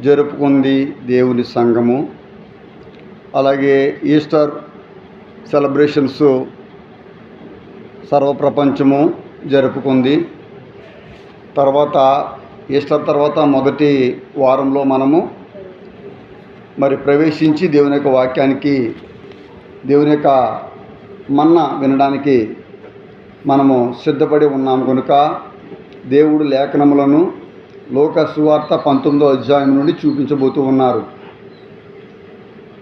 జరుపుకుంది దేవుని సంఘము. అలాగే ఈస్టర్ సెలబ్రేషన్స్ సర్వప్రపంచము జరుపుకుంది. ఈస్టర్ తర్వాత మొదటి వారంలో మనము ప్రవేశించి దేవుని యొక్క వాక్యానికి, దేవుని యొక్క మన్నా వినడానికి మనము సిద్ధపడి ఉన్నాము కనుక దేవుడు లేఖనములను లోక సువార్త 19వ అధ్యాయం నుండి చూపించబోతూ ఉన్నారు.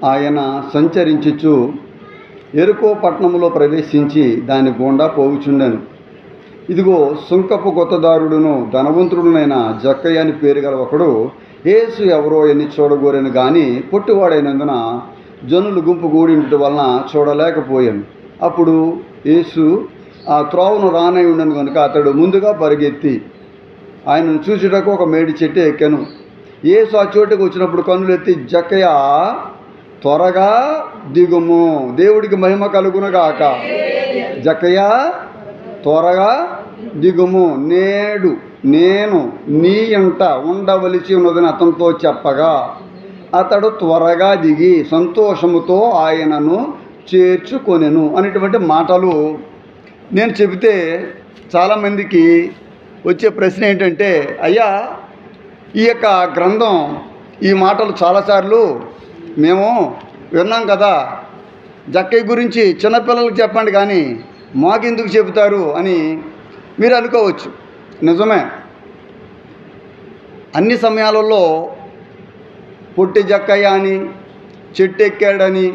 ఆయన సంచరించుచు యెరికో పట్టణములో ప్రవేశించి దాని గుండా పోవుచుండెను. ఇదిగో సుంకపు గొత్తదారుడును ధనవంతుడునైన జక్కయ్య అని పేరు గల ఒకడు యేసు ఎవరో అని చూడగోరెను గాని పొట్టివాడైనందున జనులు గుంపు కూడింటి వలన చూడలేకపోయాను. అప్పుడు యేసు ఆ త్రోవను రానై ఉండను కనుక అతడు ముందుగా పరిగెత్తి ఆయనను చూచుటకు ఒక మేడి చెట్టు ఎక్కాను. యేసు ఆ చోటుకు వచ్చినప్పుడు కన్నులెత్తి, జక్కయ్య త్వరగా దిగుము, దేవుడికి మహిమ కలుగునుగాక. జక్కయ్య త్వరగా దిగుము, నేడు నేను నీ ఇంట ఉండవలసి ఉన్నదని అతనితో చెప్పగా అతడు త్వరగా దిగి సంతోషముతో ఆయనను చేర్చుకొనెను అనేటువంటి మాటలు నేను చెబితే చాలామందికి వచ్చే ప్రశ్న ఏంటంటే, అయ్యా ఈ యొక్క గ్రంథం, ఈ మాటలు చాలాసార్లు మేము విన్నాం కదా, జక్కయ్య గురించి చిన్నపిల్లలకు చెప్పండి కానీ మాకెందుకు చెబుతారు అని మీరు అనుకోవచ్చు. నిజమే, అన్ని సమయాలలో పొట్టి జక్కయ్య అని, చెట్టు ఎక్కాడని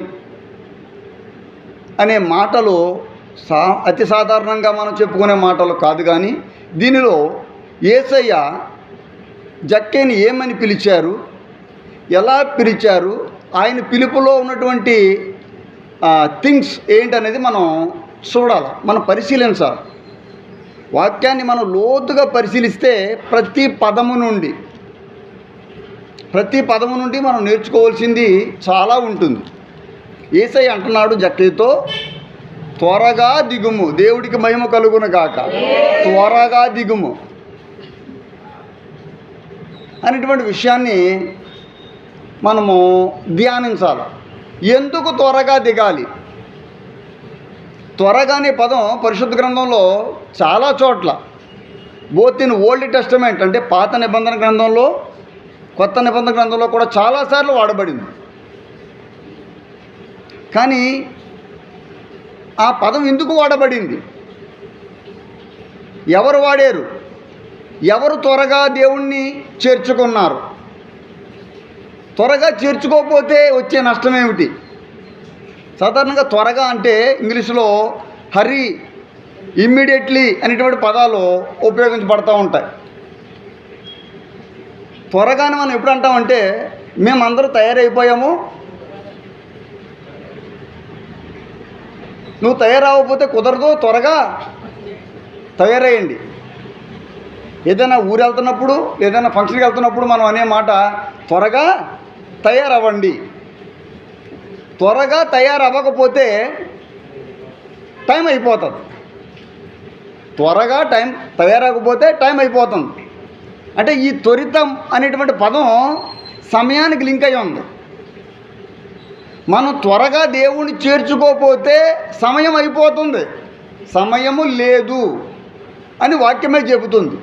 అనే మాటలు అతి సాధారణంగా మనం చెప్పుకునే మాటలు కాదు. కానీ దీనిలో యేసయ్య జక్కయ్యని ఏమని పిలిచారు, ఎలా పిలిచారు, ఆయన పిలుపులో ఉన్నటువంటి థింగ్స్ ఏంటనేది మనం చూడాలి, మనం పరిశీలించాలి. వాక్యాన్ని మనం లోతుగా పరిశీలిస్తే ప్రతి పదము నుండి మనం నేర్చుకోవాల్సింది చాలా ఉంటుంది. యేసయ్య అంటున్నాడు జక్కయ్యతో, త్వరగా దిగుము, దేవుడికి మహిమ కలుగునుగాక, త్వరగా దిగుము అనేటువంటి విషయాన్ని మనము ధ్యానించాలి. ఎందుకు త్వరగా దిగాలి? త్వరగా అనే పదం పరిశుద్ధ గ్రంథంలో చాలా చోట్ల, బోత్ ఇన్ ఓల్డ్ టెస్టమెంట్ అంటే పాత నిబంధన గ్రంథంలో, కొత్త నిబంధన గ్రంథంలో కూడా చాలాసార్లు వాడబడింది. కానీ ఆ పదం ఎందుకు వాడబడింది? ఎవరు వాడారు? ఎవరు త్వరగా దేవుణ్ణి చేర్చుకున్నారు? త్వరగా చేర్చుకోకపోతే వచ్చే నష్టం ఏమిటి? సాధారణంగా త్వరగా అంటే ఇంగ్లీషులో హరీ, ఇమ్మీడియట్లీ అనేటువంటి పదాలు ఉపయోగించబడతా ఉంటాయి. త్వరగానే మనం ఎప్పుడు అంటామంటే, మేమందరూ తయారైపోయాము, నువ్వు తయారవకపోతే కుదరదు, త్వరగా తయారయ్యండి. ఏదైనా ఊరు వెళ్తున్నప్పుడు, ఏదైనా ఫంక్షన్కి వెళ్తున్నప్పుడు మనం అనే మాట త్వరగా తయారవ్వండి. త్వరగా తయారవ్వకపోతే టైం అయిపోతుంది. త్వరగా తయారవ్వకపోతే టైం అయిపోతుంది. అంటే ఈ త్వరితం అనేటువంటి పదం సమయానికి లింక్ అయి ఉంది. మనం త్వరగా దేవుణ్ణి చేర్చుకోకపోతే సమయం అయిపోతుంది, సమయము లేదు అని వాక్యమే చెబుతుంది.